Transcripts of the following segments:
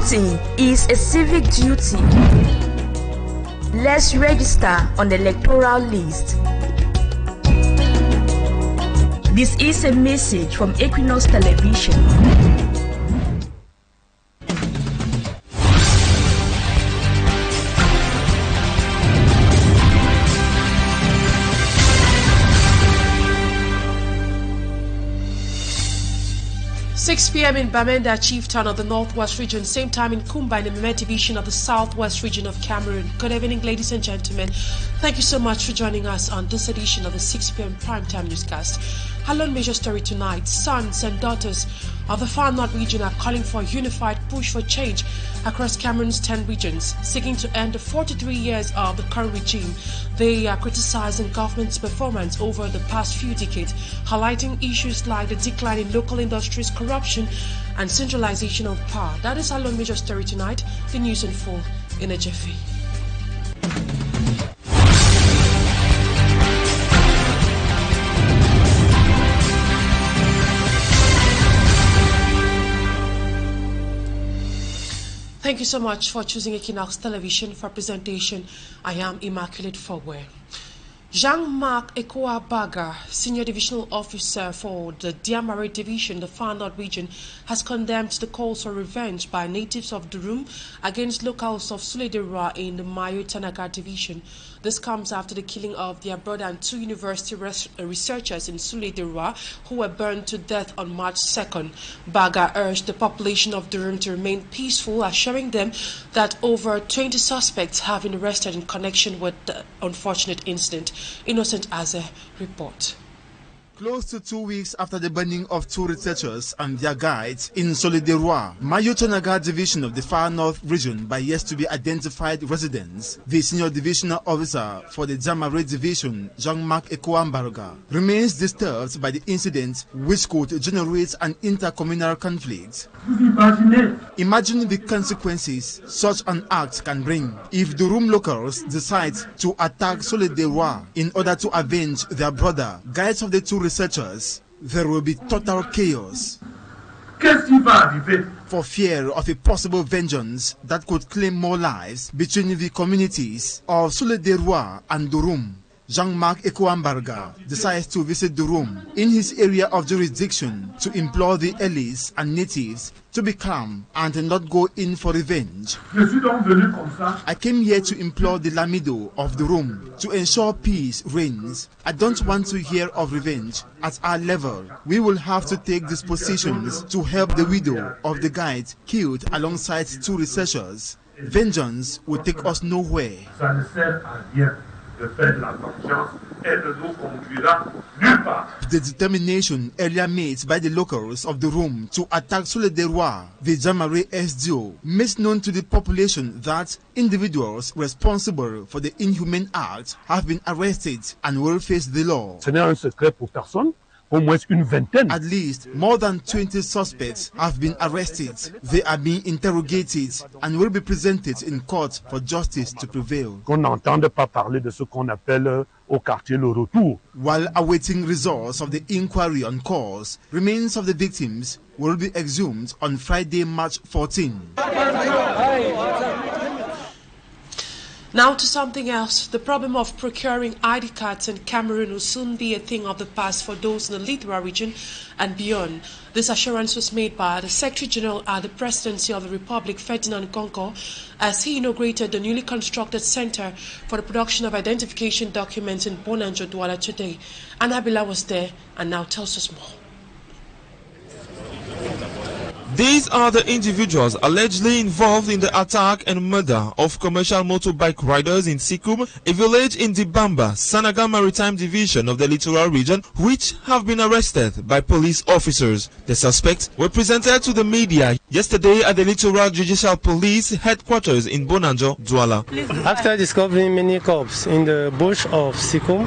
Voting is a civic duty. Let's register on the electoral list. This is a message from Equinoxe Television. 6 p.m. in Bamenda, Chieftain of the Northwest Region, same time in Kumba in the Meme Division of the Southwest Region of Cameroon. Good evening, ladies and gentlemen. Thank you so much for joining us on this edition of the 6 p.m. Primetime Newscast. Hello, major story tonight. Sons and daughters of the Far North region are calling for a unified push for change across Cameroon's 10 regions, seeking to end the 43 years of the current regime. They are criticizing government's performance over the past few decades, highlighting issues like the decline in local industries, corruption, and centralization of power. That is our major story tonight. The news in full in a jiffy. Thank you so much for choosing Equinoxe Television for presentation. I am Immaculate Fogwe. Jean-Marc Ekouabaga, Senior Divisional Officer for the Diamare Division, the Far North region, has condemned the calls for revenge by natives of Durum against locals of Suledera in the Mayo Tanaga Division. This comes after the killing of their brother and two university researchers in Suledera who were burned to death on March 2nd. Baga urged the population of Durum to remain peaceful, assuring them that over 20 suspects have been arrested in connection with the unfortunate incident. Innocent Aze report. Close to 2 weeks after the burning of two researchers and their guides in Solideroi, Mayo Tanaga Division of the Far North region by yet-to-be-identified residents, the Senior Divisional Officer for the Diamare Division, Jean-Marc Ekouabaga, remains disturbed by the incident which could generate an intercommunal conflict. Imagine the consequences such an act can bring if the Durum locals decide to attack Solideroi in order to avenge their brother, guides of the two researchers. There will be total chaos. For fear of a possible vengeance that could claim more lives between the communities of Solideroi and Durum, Jean-Marc Ekouabaga decides to visit Durum in his area of jurisdiction to implore the elites and natives to be calm and not go in for revenge. I came here to implore the Lamido of Durum to ensure peace reigns. I don't want to hear of revenge. At our level, we will have to take dispositions to help the widow of the guide killed alongside two researchers. Vengeance will take us nowhere. The determination earlier made by the locals of Durum to attack Solideroi, the Diamare SDO, makes known to the population that individuals responsible for the inhumane act have been arrested and will face the law. Ce n'est un secret pour personne. Au moins une vingtaine. At least more than 20 suspects have been arrested. They are being interrogated and will be presented in court for justice to prevail. Qu'on n'entende pas parler de ce qu'on appelle au quartier le retour. While awaiting results of the inquiry on cause, remains of the victims will be exhumed on Friday, March 14. Now to something else. The problem of procuring ID cards in Cameroon will soon be a thing of the past for those in the Littoral region and beyond. This assurance was made by the Secretary General at the Presidency of the Republic, Ferdinand Gonko, as he inaugurated the newly constructed Center for the Production of Identification Documents in Bonanjo, Douala today. Annabella was there and now tells us more. These are the individuals allegedly involved in the attack and murder of commercial motorbike riders in Sikum, a village in the Bamba, Sanaga Maritime Division of the Littoral region, which have been arrested by police officers. The suspects were presented to the media yesterday at the Littoral Judicial Police headquarters in Bonanjo, Douala. After discovering many corpses in the bush of Sikum,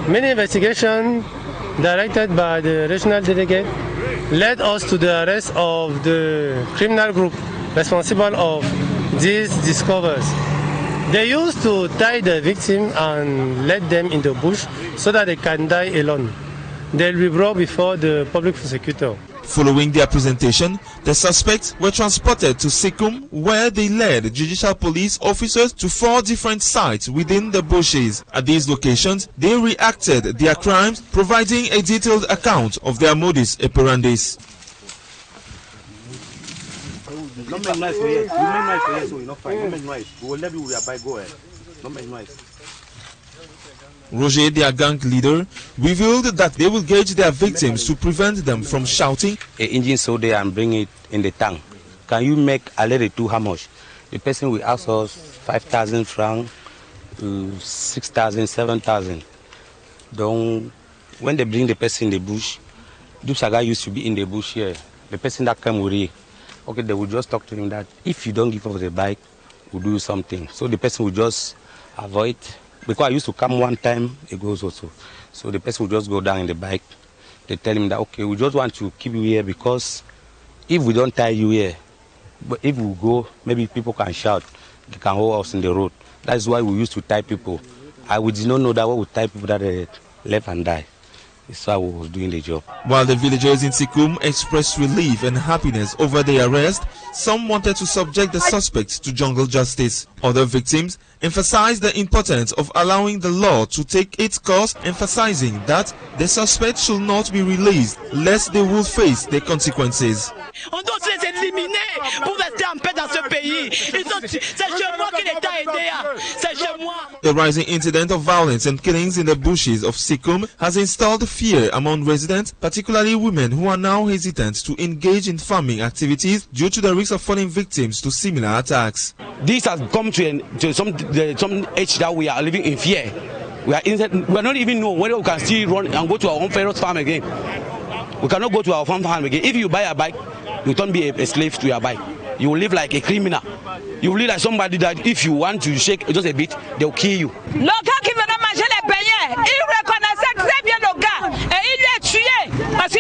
many investigations directed by the regional delegate led us to the arrest of the criminal group responsible of these discoveries. They used to tie the victim and let them in the bush so that they can die alone. They'll be brought before the public prosecutor. Following their presentation, the suspects were transported to Sekum, where they led judicial police officers to 4 different sites within the bushes. At these locations, they reacted their crimes, providing a detailed account of their modus operandi. Don't make noise for you. You make noise for you, so you're not fine. Don't make noise. We will let you go ahead. Don't make noise. Roger, their gang leader, revealed that they will gauge their victims to prevent them from shouting. An engine so there and bring it in the tank. Can you make a lady do how much? The person will ask us 5,000 francs, 6,000, 7,000. When they bring the person in the bush, this guy used to be in the bush here. The person that came with it, okay, they will just talk to him that if you don't give us the bike, we'll do something. So the person will just avoid. Because I used to come one time, it goes also. So the person will just go down in the bike. They tell him that, okay, we just want to keep you here because if we don't tie you here, but if we go, maybe people can shout, they can hold us in the road. That's why we used to tie people. We did not know that we would tie people that they left and die. That's why we was doing the job. While the villagers in Sekum expressed relief and happiness over the arrest, some wanted to subject the suspects to jungle justice. Other victims emphasized the importance of allowing the law to take its course, emphasizing that the suspects should not be released lest they will face the consequences. On doit les éliminer pour rester en paix dans ce pays. C'est chez moi que l'État est aidé. C'est chez moi. The rising incident of violence and killings in the bushes of Sekum has installed fear among residents, particularly women who are now hesitant to engage in farming activities due to the risk of falling victims to similar attacks. This has come to some age that we are living in fear. We are not even know whether we can still run and go to our own parents' farm again. We cannot go to our farm again. If you buy a bike, you don't be a slave to your bike. You will live like a criminal. You will live like somebody that if you want to shake just a bit, they'll kill you. Le gars qui venait manger les beignets, il reconnaissait très bien le gars et il l'a tué parce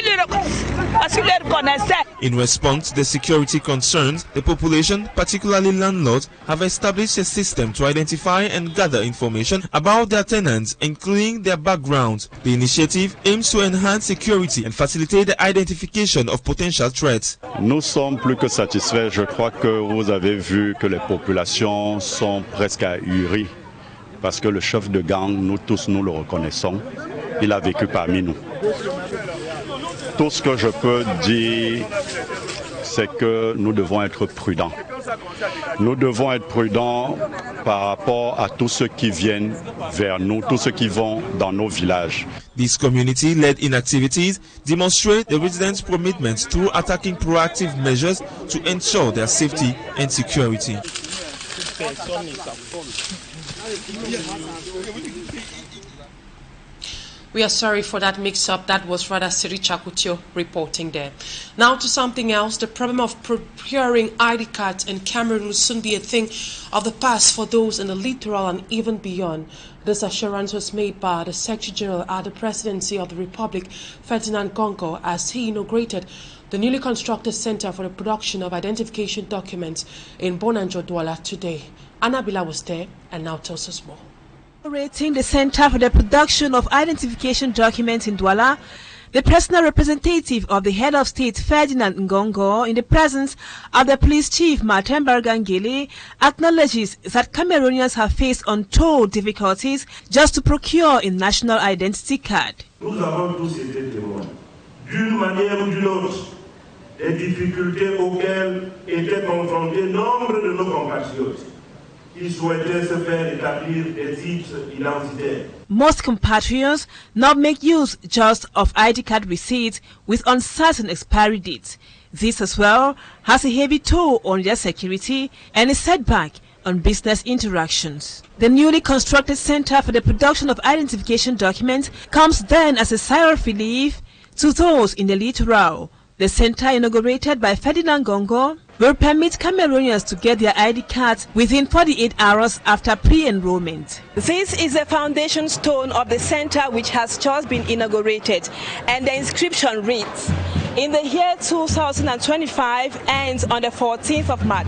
qu'il le reconnaissait. In response to the security concerns, the population, particularly landlords, have established a system to identify and gather information about their tenants, including their backgrounds. The initiative aims to enhance security and facilitate the identification of potential threats. Nous sommes plus que satisfaits. Je crois que vous avez vu que les populations sont presque ahuries parce que le chef de gang, nous tous nous le reconnaissons, il a vécu parmi nous. Tout ce que je peux dire, c'est que nous devons être prudents. Nous devons être prudents par rapport à tous ceux qui viennent vers nous, tous ceux qui vont dans nos villages. These community-led inactivities demonstrate the residents' commitment through attacking proactive measures to ensure their safety and security. We are sorry for that mix-up. That was rather Siri Chakutio reporting there. Now to something else. The problem of procuring ID cards in Cameroon will soon be a thing of the past for those in the littoral and even beyond. This assurance was made by the Secretary General at the Presidency of the Republic, Ferdinand Gongo, as he inaugurated the newly constructed Center for the Production of Identification Documents in Bonanjo, Douala today. Annabila was there and now tells us more. Inaugurating the Center for the Production of Identification Documents in Douala, the personal representative of the head of state Ferdinand Ngongo, in the presence of the police chief Martin Bargangele, acknowledges that Cameroonians have faced untold difficulties just to procure a national identity card. Nous avons tous été témoins, d'une manière ou d'une autre, des difficultés auxquelles étaient confrontés nombre de nos compatriotes. Most compatriots now make use just of ID card receipts with uncertain expiry dates. This as well has a heavy toll on their security and a setback on business interactions. The newly constructed Center for the Production of Identification Documents comes then as a sigh of relief to those in the littoral. The center, inaugurated by Ferdinand Gongo, will permit Cameroonians to get their ID cards within 48 hours after pre-enrollment. This is the foundation stone of the center which has just been inaugurated, and the inscription reads, in the year 2025 ends on the 14th of March.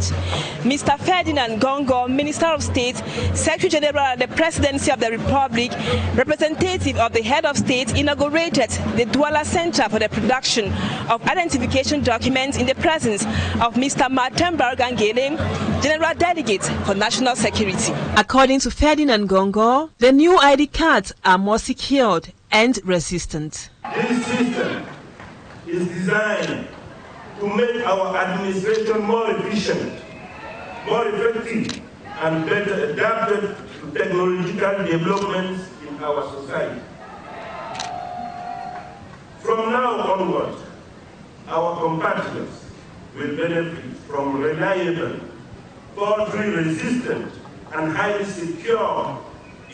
Mr. Ferdinand Gongo, Minister of State, Secretary General at the Presidency of the Republic, representative of the Head of State, inaugurated the Douala Center for the production of identification documents in the presence of Mr. Martin Bargangele, General Delegate for National Security. According to Ferdinand Gongo, the new ID cards are more secured and resistant. This system is designed to make our administration more efficient, more effective, and better adapted to technological developments in our society. From now onward, our compatriots will benefit from reliable, fault-resistant, and highly secure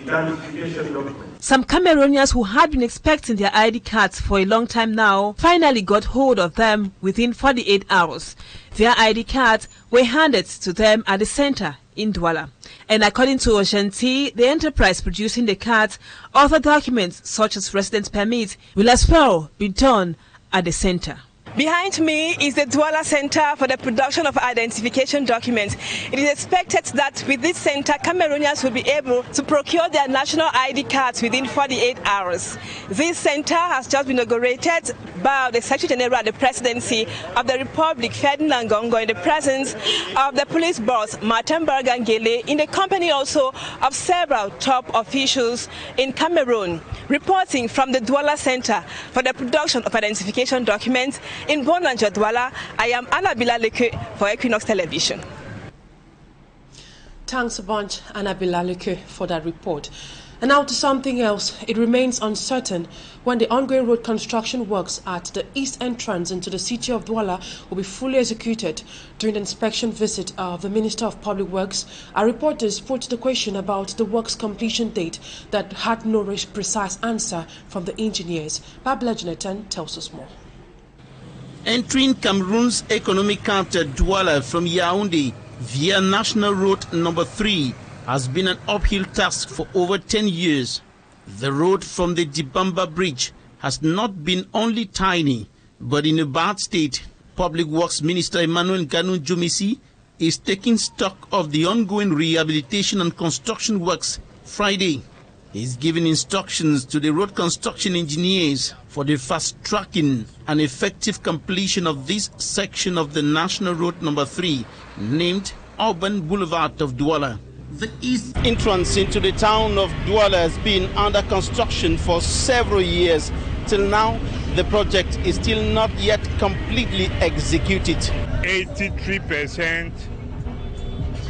identification documents. Some Cameroonians who had been expecting their ID cards for a long time now finally got hold of them within 48 hours. Their ID cards were handed to them at the center in Douala. And according to Oshanti, the enterprise producing the cards, other documents such as residence permits will as well be done at the center. Behind me is the Douala Center for the production of identification documents. It is expected that with this center, Cameroonians will be able to procure their national ID cards within 48 hours. This center has just been inaugurated by the Secretary General at the Presidency of the Republic, Ferdinand Gongo, in the presence of the police boss, Martin Bargangele, in the company also of several top officials in Cameroon. Reporting from the Douala Center for the production of identification documents in Bonanja, Douala, I am Annabella Leke for Equinoxe Television. Thanks a bunch, Annabella Leke, for that report. And now to something else. It remains uncertain when the ongoing road construction works at the east entrance into the city of Douala will be fully executed. During the inspection visit of the Minister of Public Works, our reporters put the question about the work's completion date that had no precise answer from the engineers. Babla Jonathan tells us more. Entering Cameroon's economic capital Douala from Yaoundé via National Road number 3 has been an uphill task for over 10 years. The road from the Dibamba Bridge has not been only tiny, but in a bad state. Public Works Minister Emmanuel Ganu Jumisi is taking stock of the ongoing rehabilitation and construction works Friday. He's giving instructions to the road construction engineers for the fast-tracking and effective completion of this section of the National Road number 3, named Urban Boulevard of Douala. The east entrance into the town of Douala has been under construction for several years. Till now, the project is still not yet completely executed. 83%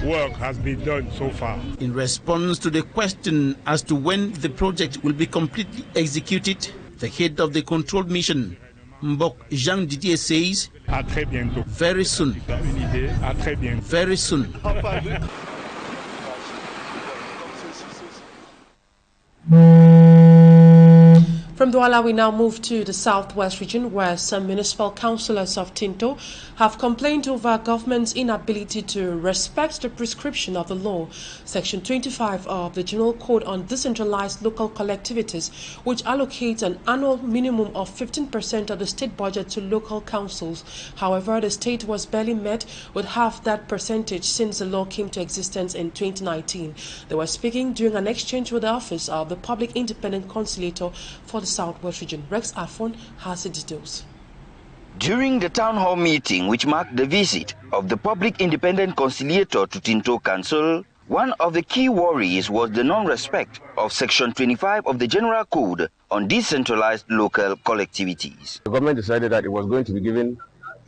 work has been done so far. In response to the question as to when the project will be completely executed, the head of the control mission, Mbok Jean Didier, says, very soon. Very soon. From Douala, we now move to the southwest region, where some municipal councillors of Tinto have complained over government's inability to respect the prescription of the law, Section 25 of the General Code on Decentralized Local Collectivities, which allocates an annual minimum of 15% of the state budget to local councils. However, the state was barely met with half that percentage since the law came to existence in 2019. They were speaking during an exchange with the Office of the Public Independent Conciliator for the Southwest region. Rex Alfon has the details. During the town hall meeting, which marked the visit of the Public Independent Conciliator to Tinto Council, one of the key worries was the non-respect of Section 25 of the General Code on Decentralized Local Collectivities. The government decided that it was going to be giving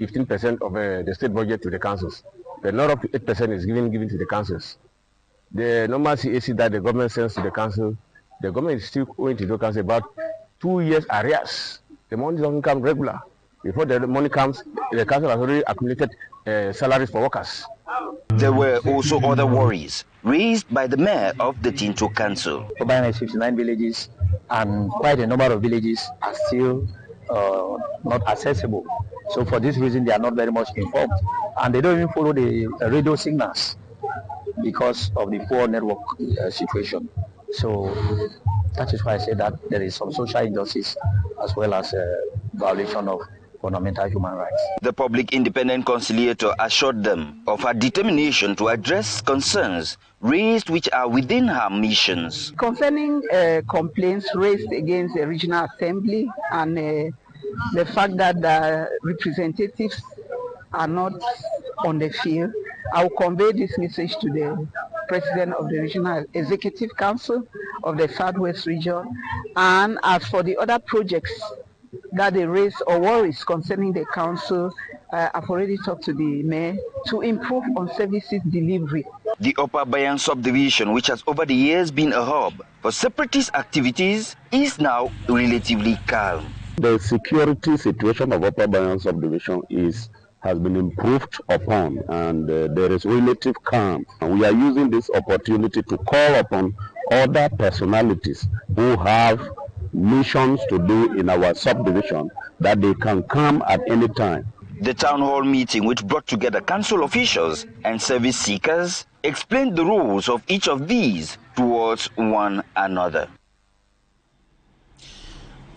15% of the state budget to the councils. But not up to 8% is given to the councils. The normal CAC that the government sends to the council, the government is still owing to the council about 2 years arrears. The money doesn't come regular. Before the money comes, the council has already accumulated salaries for workers. There were also other worries raised by the mayor of the Tinto Council. 59 villages and quite a number of villages are still not accessible. So for this reason, they are not very much informed. And they don't even follow the radio signals because of the poor network situation. So that is why I say that there is some social injustice as well as violation of fundamental human rights. The public independent conciliator assured them of her determination to address concerns raised which are within her missions. Concerning complaints raised against the regional assembly and the fact that the representatives are not on the field, I will convey this message to the President of the Regional Executive Council of the Southwest Region. And as for the other projects that they raise or worries concerning the council, I've already talked to the mayor to improve on services delivery. The Upper Bayan subdivision, which has over the years been a hub for separatist activities, is now relatively calm. The security situation of Upper Bayan subdivision has been improved upon, and there is relative calm. And we are using this opportunity to call upon other personalities who have missions to do in our subdivision that they can come at any time. The town hall meeting, which brought together council officials and service seekers, explained the roles of each of these towards one another.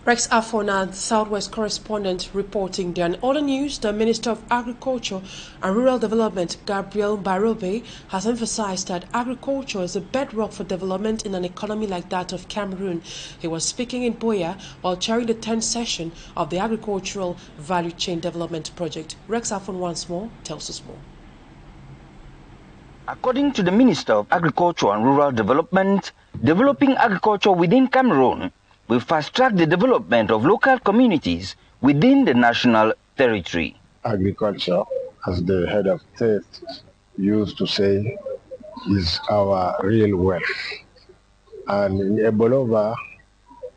Rex Afona, the Southwest correspondent, reporting there. In other news, the Minister of Agriculture and Rural Development, Gabriel Barobe, has emphasized that agriculture is a bedrock for development in an economy like that of Cameroon. He was speaking in Boya while chairing the 10th session of the Agricultural Value Chain Development Project. Rex Afona once more tells us more. According to the Minister of Agriculture and Rural Development, developing agriculture within Cameroon will fast-track the development of local communities within the national territory. Agriculture, as the head of state used to say, is our real wealth. And in Ebolova,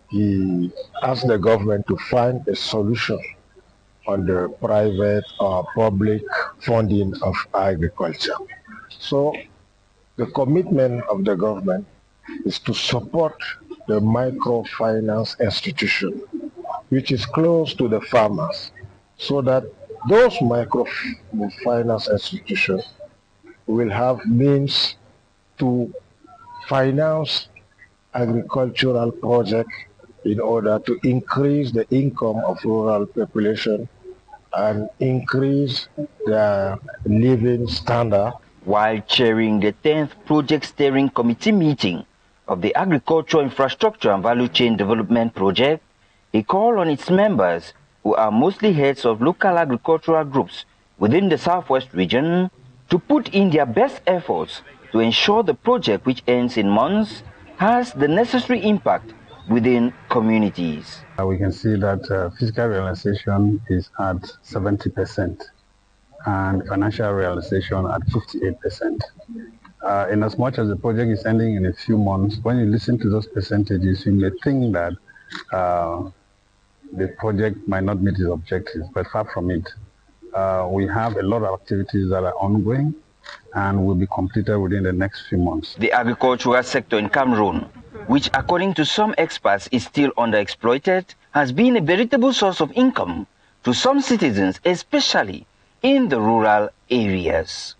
he asked the government to find a solution on the private or public funding of agriculture. So the commitment of the government is to support the microfinance institution, which is close to the farmers, so that those microfinance institutions will have means to finance agricultural projects in order to increase the income of rural population and increase their living standard. While chairing the 10th Project Steering Committee meeting of the Agricultural Infrastructure and Value Chain Development Project, he called on its members, who are mostly heads of local agricultural groups within the Southwest region, to put in their best efforts to ensure the project, which ends in months, has the necessary impact within communities. We can see that physical realization is at 70% and financial realization at 58%. In as much as the project is ending in a few months, when you listen to those percentages, you may think that the project might not meet its objectives, but far from it. We have a lot of activities that are ongoing and will be completed within the next few months. The agricultural sector in Cameroon, which according to some experts is still underexploited, has been a veritable source of income to some citizens, especially in the rural areas.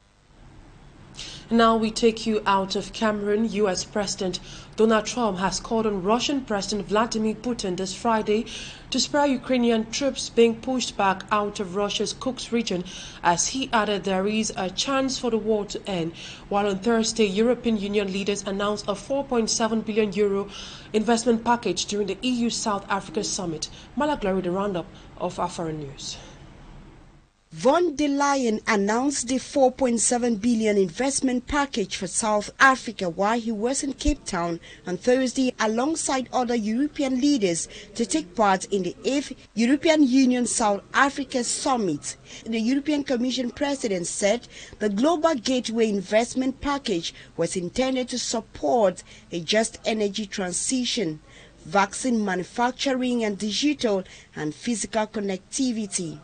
Now we take you out of Cameroon. U.S. President Donald Trump has called on Russian President Vladimir Putin this Friday to spare Ukrainian troops being pushed back out of Russia's Kursk region, as he added there is a chance for the war to end. While on Thursday, European Union leaders announced a €4.7 billion investment package during the EU South Africa summit. Malaglory, the roundup of our foreign news. Von der Leyen announced the $4.7 billion investment package for South Africa while he was in Cape Town on Thursday alongside other European leaders to take part in the 8th European Union South Africa Summit. The European Commission President said the Global Gateway investment package was intended to support a just energy transition, vaccine manufacturing and digital and physical connectivity.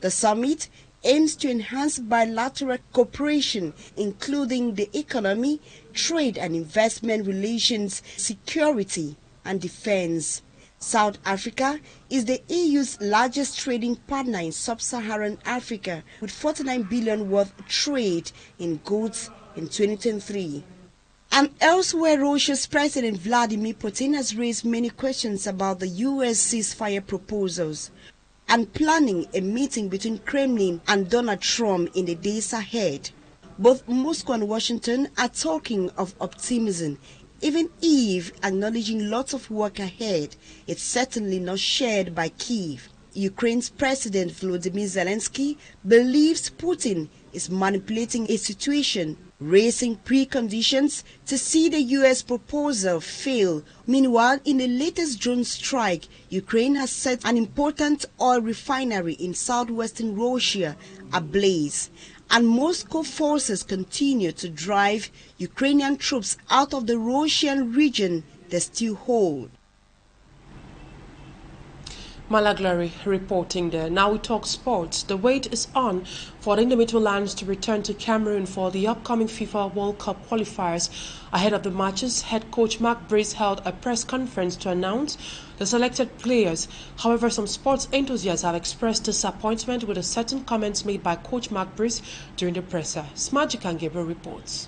The summit aims to enhance bilateral cooperation, including the economy, trade and investment relations, security and defense. South Africa is the EU's largest trading partner in sub-Saharan Africa, with $49 billion worth trade in goods in 2023. And elsewhere, Russia's President Vladimir Putin has raised many questions about the U.S. ceasefire proposals. and planning a meeting between Kremlin and Donald Trump in the days ahead. Both Moscow and Washington are talking of optimism, even if acknowledging lots of work ahead. It's certainly not shared by Kyiv. Ukraine's President Volodymyr Zelensky believes Putin is manipulating a situation, raising preconditions to see the U.S. proposal fail. Meanwhile, in the latest drone strike, Ukraine has set an important oil refinery in southwestern Russia ablaze, and Moscow forces continue to drive Ukrainian troops out of the Russian region they still hold. Malaglari reporting there. Now we talk sports. The wait is on for the Indomitable Lions to return to Cameroon for the upcoming FIFA World Cup qualifiers. Ahead of the matches, head coach Mark Breeze held a press conference to announce the selected players. However, some sports enthusiasts have expressed disappointment with the certain comments made by coach Mark Breeze during the presser. Smagic and Gabriel reports.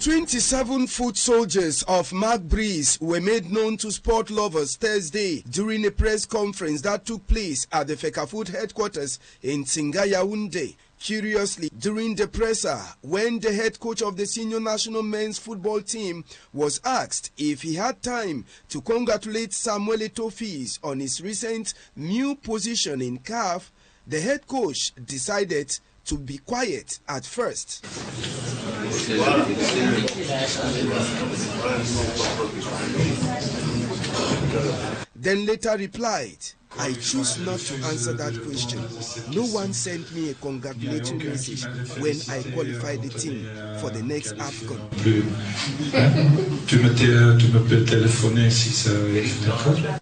27 foot soldiers of Mark Breeze were made known to sport lovers Thursday during a press conference that took place at the Fecafoot headquarters in Tsinga, Yaoundé. Curiously, during the presser, when the head coach of the senior national men's football team was asked if he had time to congratulate Samuel Eto'o on his recent new position in CAF, the head coach decided to be quiet at first. Then later replied, I choose not to answer that question. No one sent me a congratulatory message when I qualified the team for the next AFCON.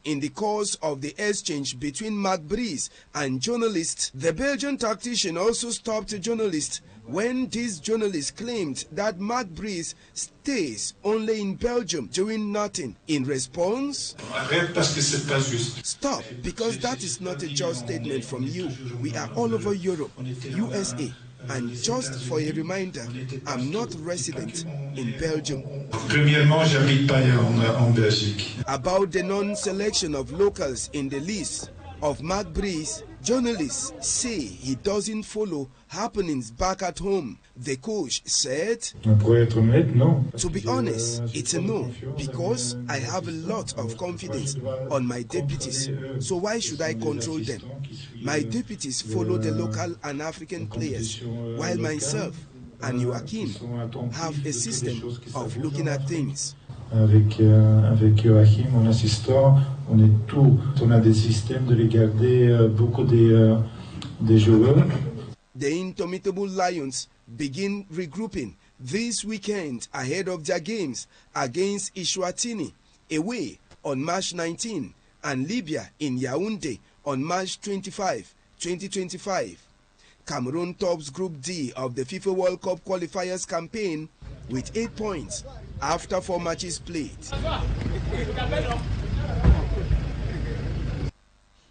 In the course of the exchange between Mark Breeze and journalists, the Belgian tactician also stopped a journalist when this journalist claimed that Mark Breeze stays only in Belgium doing nothing. In response, stop, because that is not a just statement from you. We are all over Europe, USA, and just for a reminder, I'm not resident in Belgium. About the non-selection of locals in the list of Mark Breeze, journalists say he doesn't follow happenings back at home. The coach said, to be honest, it's a no, because I have a lot of confidence on my deputies, so why should I control them? My deputies follow the local and African players, while myself and Joachim have a system of looking at things. Avec Joachim, mon assistant, on a des systèmes de regarder beaucoup des joueurs. The Indomitable Lions begin regrouping this weekend ahead of their games against Eswatini away on March 19 and Libya in Yaoundé on March 25, 2025. Cameroon tops Group D of the FIFA World Cup qualifiers campaign with 8 points after 4 matches played.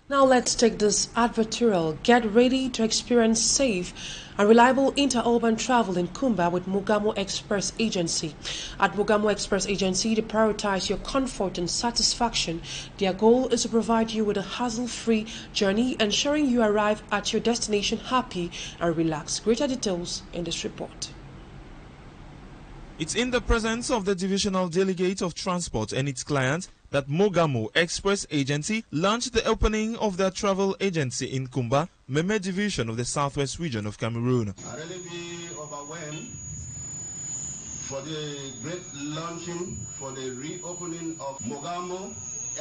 Now let's take this advertorial. Get ready to experience safe and reliable interurban travel in Kumba with Mogamo Express Agency. At Mogamo Express Agency, they prioritize your comfort and satisfaction. Their goal is to provide you with a hassle-free journey, ensuring you arrive at your destination happy and relaxed. Greater details in this report. It's in the presence of the Divisional Delegate of Transport and its client that Mogamo Express Agency launched the opening of their travel agency in Kumba, Meme Division of the Southwest region of Cameroon. I really be overwhelmed for the great launching, for the reopening of Mogamo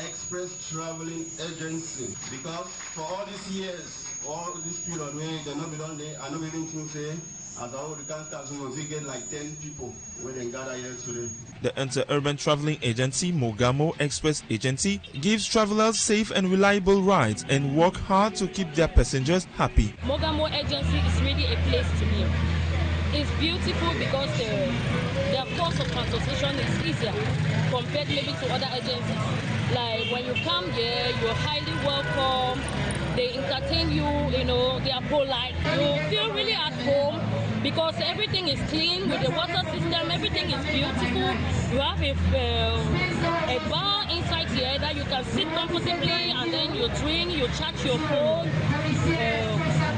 Express Traveling Agency, because for all these years, all this period where they not be done there, I know we didn't say, as all the councils we get like 10 people when they gather here today. The Inter-Urban Traveling Agency, Mogamo Express Agency, gives travelers safe and reliable rides and work hard to keep their passengers happy. Mogamo Agency is really a place to be. It's beautiful because their cost of transportation is easier compared maybe to other agencies. Like when you come here, you're highly welcome. They entertain you, you know, they are polite. You feel really at home because everything is clean with the water system, everything is beautiful. You have a bar inside here that you can sit comfortably and then you drink, you charge your phone.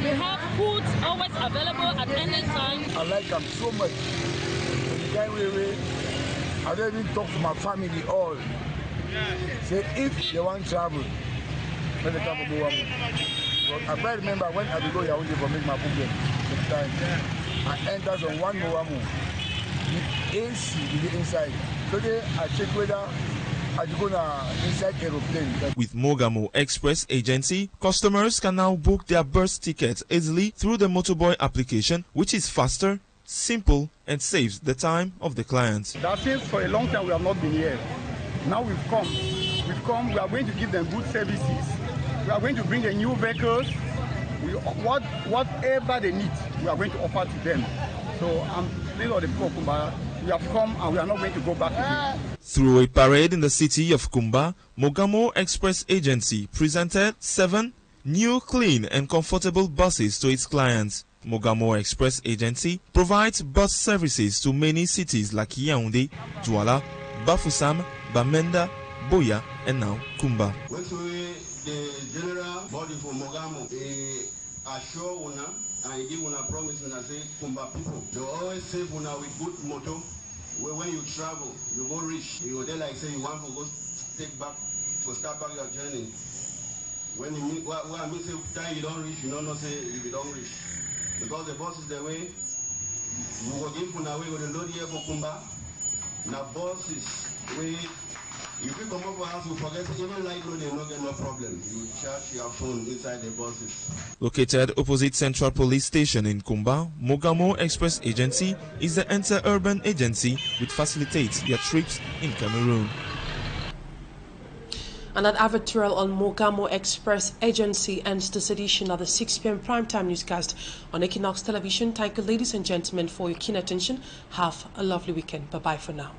We have food always available at any time. I like them so much. The guy I don't even talk to my family all. Say if they want travel, let them come to Mowamu. I quite remember when I go Yaoundé for make my problem time. I entered on one Mowamu. The AC is the inside. Today I check whether I go inside aeroplane. With Mogamo Express Agency, customers can now book their bus tickets easily through the Motorboy application, which is faster, simple, and saves the time of the client. That since for a long time we have not been here. Now we've come, we are going to give them good services. We are going to bring the new vehicles. Whatever they need, we are going to offer to them. So I'm pleased with the people of Kumba. We have come and we are not going to go back again. Through a parade in the city of Kumba, Mogamo Express Agency presented 7 new, clean and comfortable buses to its clients. Mogamo Express Agency provides bus services to many cities like Yaoundé, Douala, Bafoussam, Bamenda, Boya and now Kumba. The general body for Mogamo assure una and give una promise and say Kumba people. They always say una with good motto. When you travel, you go rich. You go there like say you want to go take back to start back your journey. When you meet what I mean say time you don't reach, you don't know say if you don't reach. Because the bus is the way. We will give una way with the load here for Kumba. Now bus is way. If you come up for us, you forget even like road, you not get no problem. You charge your phone inside the buses. Located opposite Central Police Station in Kumba, Mogamo Express Agency is the inter-urban agency which facilitates their trips in Cameroon. And that advertorial on Mogamo Express Agency ends this edition of the 6 p.m. primetime newscast on Equinoxe Television. Thank you, ladies and gentlemen, for your keen attention. Have a lovely weekend. Bye-bye for now.